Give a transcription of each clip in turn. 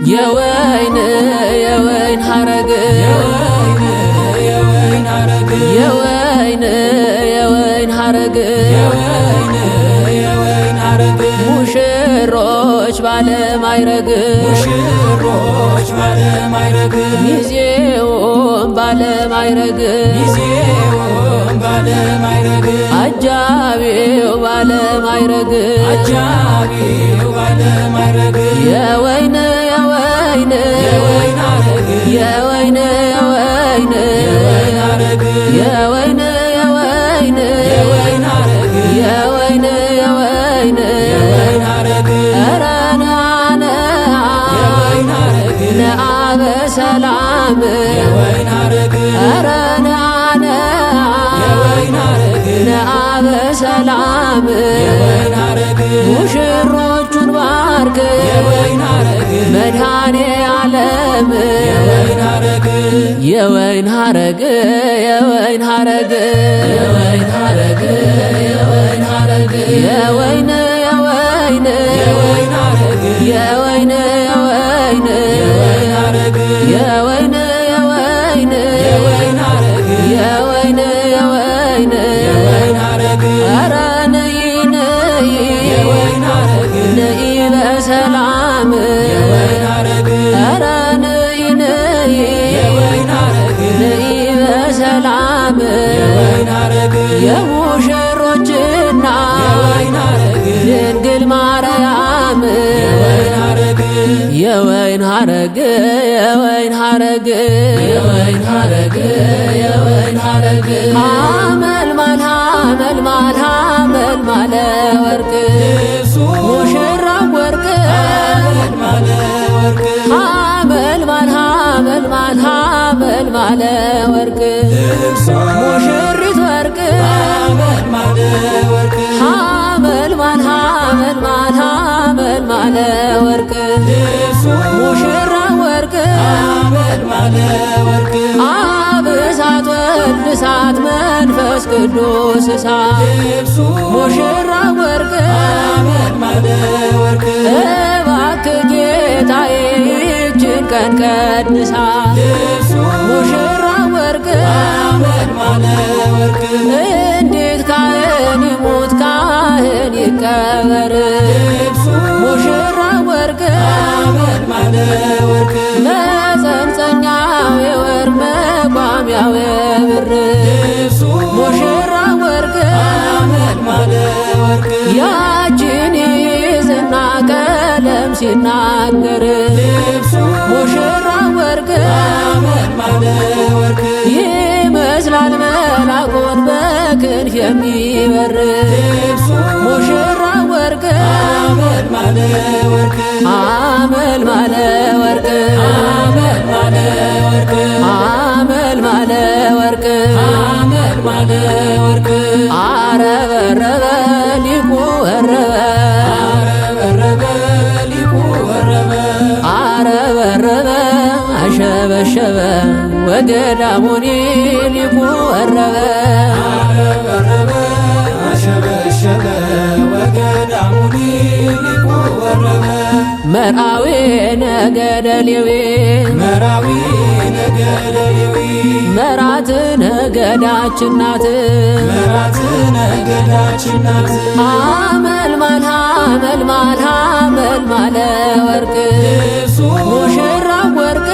የወይን ሐረግ የወይን ሐረግ ሙሽሮች ባለማይረግ ሚዜውም ባለማይረግ አጃቢው ባለማይረግ የወይን ሰላም አረናና ነአበ ሰላም ሙሽሮቹን ባርክ መድኃኔ ዓለም የወይን ሐረግ የወይን ሐረግ የወይን ሐረግ የወይን ሐረግ የወይን የወይን የወይን የወይን ሐረግ የወይን የወይን የወይን የወይን ሐረግ ኧረ ነይ ነይ ነይ በሰላም ኧረ ነይ ነይ ነይ በሰላም የሙሽሮችና ድንግል ማርያም የወይን ሐረግ የወይን ሐረግ የወይን ሐረግ የወይን ሐረግ ሐመልማል ሐመልማል ሐመልማለ ወርቅ ሙሽራው ወርቅ ሐመልማል ሐመልማል ሐመልማለ ወርቅ ሙሽሪት ወርቅ ሐመልማል ሐመልማል ሐመልማለ ወርቅ ሙሽራ ወርቅ አብ እሳት ወልድ እሳት መንፈስ ቅዱስ እሳት ሙሽራ ወርቅ እባክህ ጌታዬ ይህችን ቀን ቀድሳት ሙሽራ ወርቅ እንዴት ካህን ይሙት ካህን ይቀበር ሙሽራ ወርቅ መጸንጸኛው የወርቅ መቋሚያው የብር ሙሽራ ወርቅ ያችን ይዝና ቀለም ሲናገር ሙሽራ ወርቅ ይመስላል መላኩን በክንፍ የሚበር ሙሽራ ወርቅ አመልማለ ወርቅ አመልማለ ወርቅ አረበረበ ሊቁ አረበረበ አሸበሸበ ወገዳሙኒ ሊቁ ወረበ መርአዊ ነገደ ሌዊ መራት ነገዳችን ናት ሐመልማል ሐመልማል ሐመልማለ ወርቅ ሙሽራ ወርቅ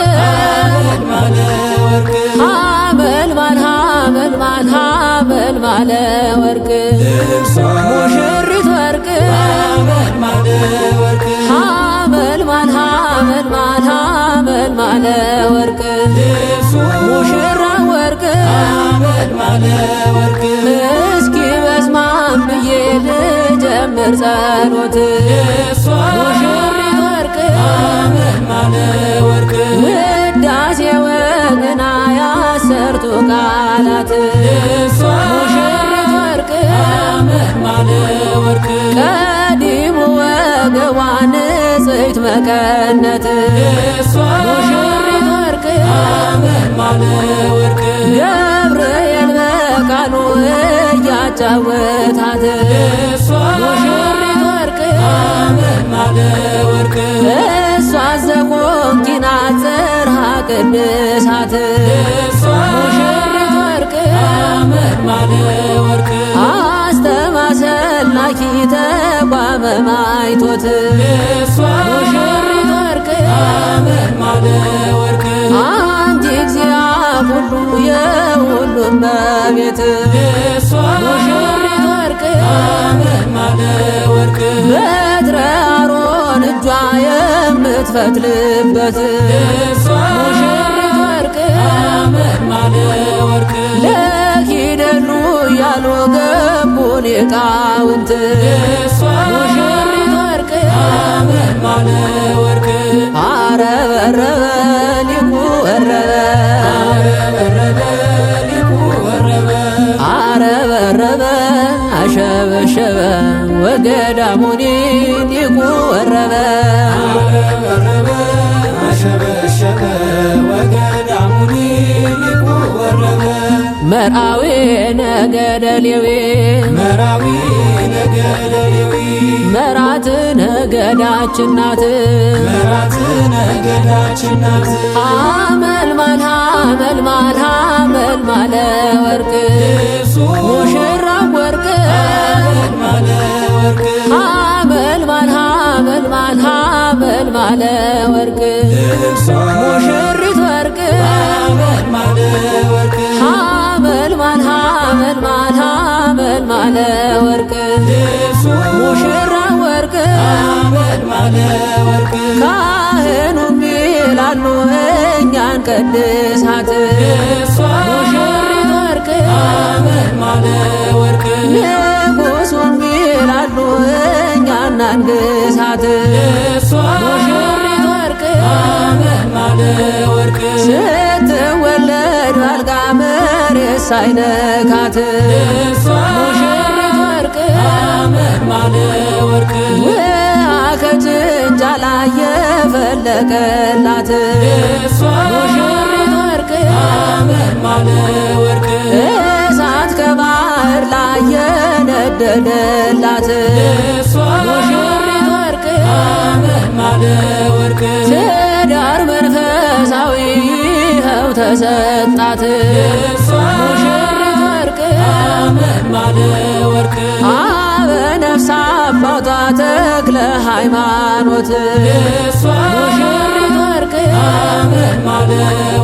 ሐመልማል ሐመልማል ሐመልማለ ወርቅ ሙሽሪት ወርቅ ሐመልማል ሐመልማል ሐመልማለ ወርቅ ሙሽራ ወርቅ እስኪ በስማም ብዬ ልጀምር ጸሎት ሙሽሪት ወርቅ ውዳሴ ወግና ያሰርቱ ቃላት ሙሽሪት ወርቅ ቀዲሙ ወገቧን ንጽሕት መቀነት ሙሽሪት ወርቅ ገብርኤል በቃሉ እያጫወታት ሙሽሪት ወርቅ ማለ ወርቅ እሷ ዘቆንቲና ጽርሐ ቅድሳት ሙሽሪት ወርቅ አመድ ማለ ወርቅ አስተማሰላኪ ተቋመ ማይቶት ሙሽሪት ወርቅ አመድ ማለ ወርቅ አንቺ እግዚአ ሁሉ የሁሉ እመቤት ሙሽሪት ወርቅ አመድ ማለ ወርቅ በትረ አሮን እጇ የምትፈትልበት ሙሽሪት ወርቅ አመድ ማለ ወርቅ ለኪደሉ ያሉ ገቡ ሊቃውንት ሙሽሪት ወርቅ አመድ ማለ ወርቅ አረበረበ ሊቁ ወረበ አረበረበ ሊቁ ወረበ አረበረበ አሸበሸበ ወገዳሙኒ ሊቁ ወረበ አረበረበ አሸበሸበ ወገዳሙኒ ሊቁ ወረበ መርአዊ ነገደ ሌዊ መራዊ ነገደ ሌዊ መራት ነገዳችን ናት መራት ነገዳችን ናት አመልማል አመልማል አመልማለ ወርቅ ሙሽራ ወርቅ አመድ ማለ ወርቅ አመልማል አመልማል አመልማለ ወርቅ ሙሽሪት ወርቅ አመድ ማለ ወርቅ አመልማል አመልማል አመልማለ ወርቅ ሙሽራ ወርቅ አመድ ማለ ወርቅ ካህኑም ይላሉ እኛን ቀድሳት ሙሽሪት ወርቅ አመድ ማለ ወርቅ ንጉሡም ይላሉ እኛን አንግሳት ሙሽሪት ወርቅ አመድ ማለ ወርቅ ስትወለድ ባልጋ መሬት ሳይነካት ሙሽሪት ወርቅ አመድ ማለ ወርቅ ውሃ ከጭንጫ ላይ የፈለቀላት ሙሽሪት ወርቅ አመድ ማለ ወርቅ እሳት ከባህር ላይ የነደደላት ሙሽሪት ወርቅ አመድ ማለ ወርቅ ትዳር መንፈሳዊ ይኸው ተሰጣት ሙሽሪት ወርቅ አመድ ማለ ወርቅ አበነፍስ አባቷ ተክለ ሃይማኖት ሙሽሪት ወርቅ አመድ ማለ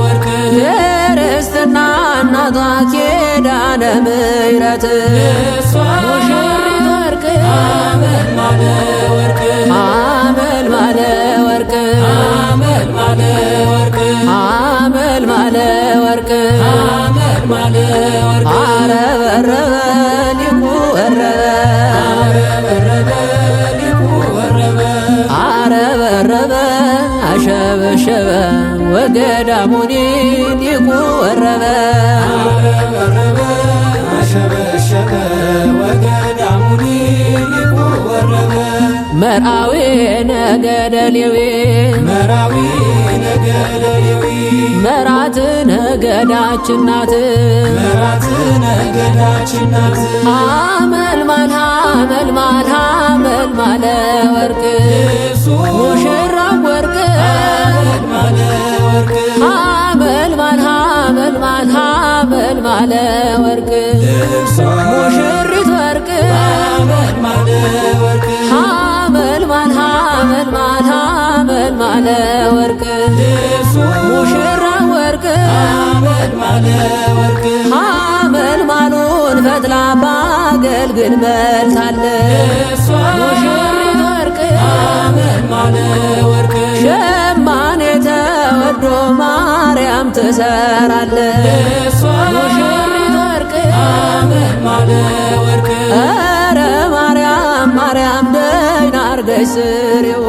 ወርቅ የርስትና እናቷ ኪዳነ ምሕረት ሙሽሪት ወርቅ አመድ ማለ ወርቅ አመልማለ ወርቅ አመድ ማለ ወርቅ አመልማለ ወርቅ አመድ ማለ ወርቅ አረበረበ ሊቁ ወረበ አረበረበ ሊቁ ወረበ አረበረበ አሸበሸበ ወገዳሙኒ ሊቁ ወረበ አረበረበ አሸበሸበ ወገዳሙኒ ሊቁ ወረበ መርአዊ ነገደ ሌዊ መራዊ ነገደ ሌዊ መራት ነገዳችን ናት መራት ነገዳችን ናት አመልማል አመልማል አመልማለ ወርቅ ሙሽራ ወርቅ አመድ ማለ ወርቅ አመልማል አመልማል አመልማለ ወርቅ ሙሽሪት ወርቅ አመድ ማለ ወርቅ አመልማል አመልማል አመልማለ ወርቅ ሙሽራ ወርቅ አመድ ማለ ወርቅ አመልማሉን ፈትላ ባገልግል መልታለች ሙሽሪት ወርቅ አመድ ማለ ወርቅ ሸማኔ ተወዶ ማርያም ትሰራለች ሙሽሪት ወርቅ አመድ ማለ ወርቅ ኧረ ማርያም ማርያም ደህና አርገሽ ስሪው